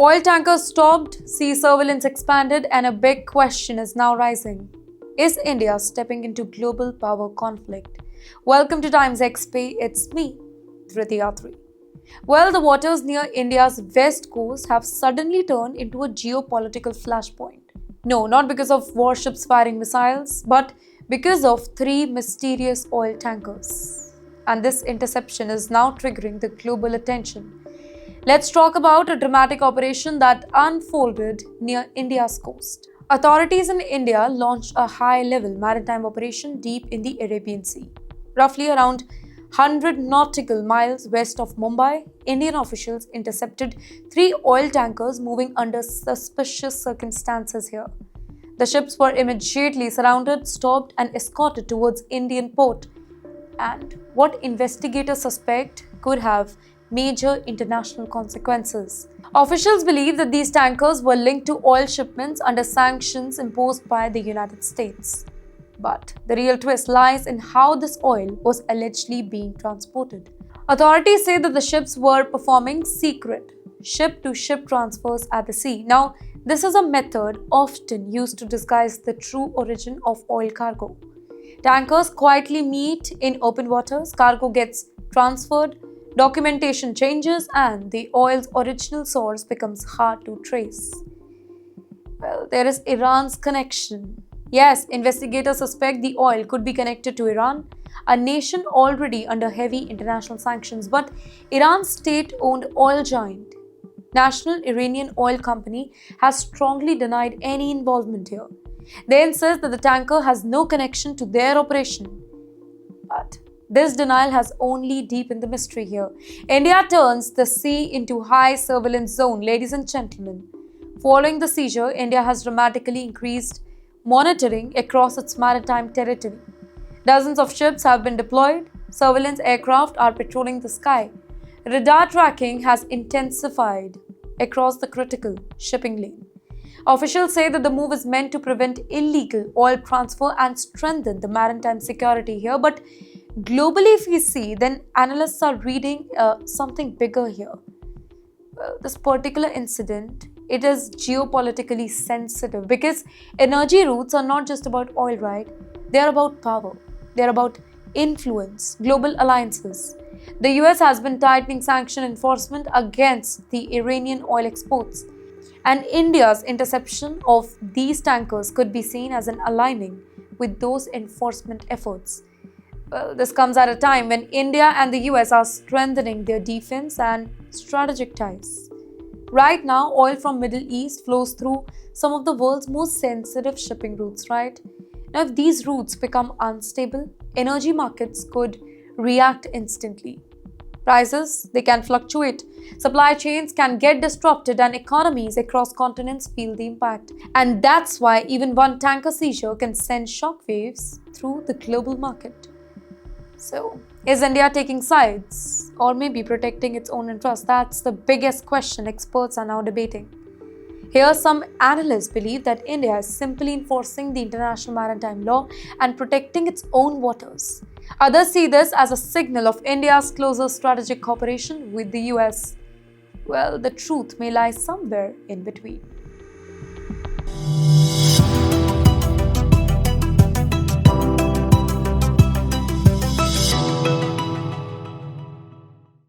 Oil tankers stopped, sea surveillance expanded, and a big question is now rising. Is India stepping into global power conflict? Welcome to TimesXP, it's me, Dhritiyatri. Well, the waters near India's west coast have suddenly turned into a geopolitical flashpoint. No, not because of warships firing missiles, but because of three mysterious oil tankers. And this interception is now triggering the global attention. Let's talk about a dramatic operation that unfolded near India's coast. Authorities in India launched a high-level maritime operation deep in the Arabian Sea. Roughly around 100 nautical miles west of Mumbai, Indian officials intercepted three oil tankers moving under suspicious circumstances here. The ships were immediately surrounded, stopped, and escorted towards Indian port. And what investigators suspect could have major international consequences. Officials believe that these tankers were linked to oil shipments under sanctions imposed by the United States. But the real twist lies in how this oil was allegedly being transported. Authorities say that the ships were performing secret ship-to-ship transfers at the sea. Now, this is a method often used to disguise the true origin of oil cargo. Tankers quietly meet in open waters, cargo gets transferred, documentation changes, and the oil's original source becomes hard to trace. Well, there is Iran's connection. Yes, investigators suspect the oil could be connected to Iran, a nation already under heavy international sanctions. But Iran's state-owned oil giant, National Iranian Oil Company, has strongly denied any involvement here. They insist that the tanker has no connection to their operation. But this denial has only deepened the mystery here. India turns the sea into high surveillance zone, ladies and gentlemen. Following the seizure, India has dramatically increased monitoring across its maritime territory. Dozens of ships have been deployed. Surveillance aircraft are patrolling the sky. Radar tracking has intensified across the critical shipping lane. Officials say that the move is meant to prevent illegal oil transfer and strengthen the maritime security here. But globally, if we see, then analysts are reading something bigger here. Well, this particular incident, it is geopolitically sensitive because energy routes are not just about oil, right? They are about power. They are about influence, global alliances. The US has been tightening sanction enforcement against the Iranian oil exports. And India's interception of these tankers could be seen as an aligning with those enforcement efforts. Well, this comes at a time when India and the US are strengthening their defense and strategic ties. Right now, oil from Middle East flows through some of the world's most sensitive shipping routes, right? Now, if these routes become unstable, energy markets could react instantly. Prices, they can fluctuate. Supply chains can get disrupted and economies across continents feel the impact. And that's why even one tanker seizure can send shockwaves through the global market. So, is India taking sides or maybe protecting its own interests? That's the biggest question experts are now debating. Here, some analysts believe that India is simply enforcing the international maritime law and protecting its own waters. Others see this as a signal of India's closer strategic cooperation with the US. Well, the truth may lie somewhere in between.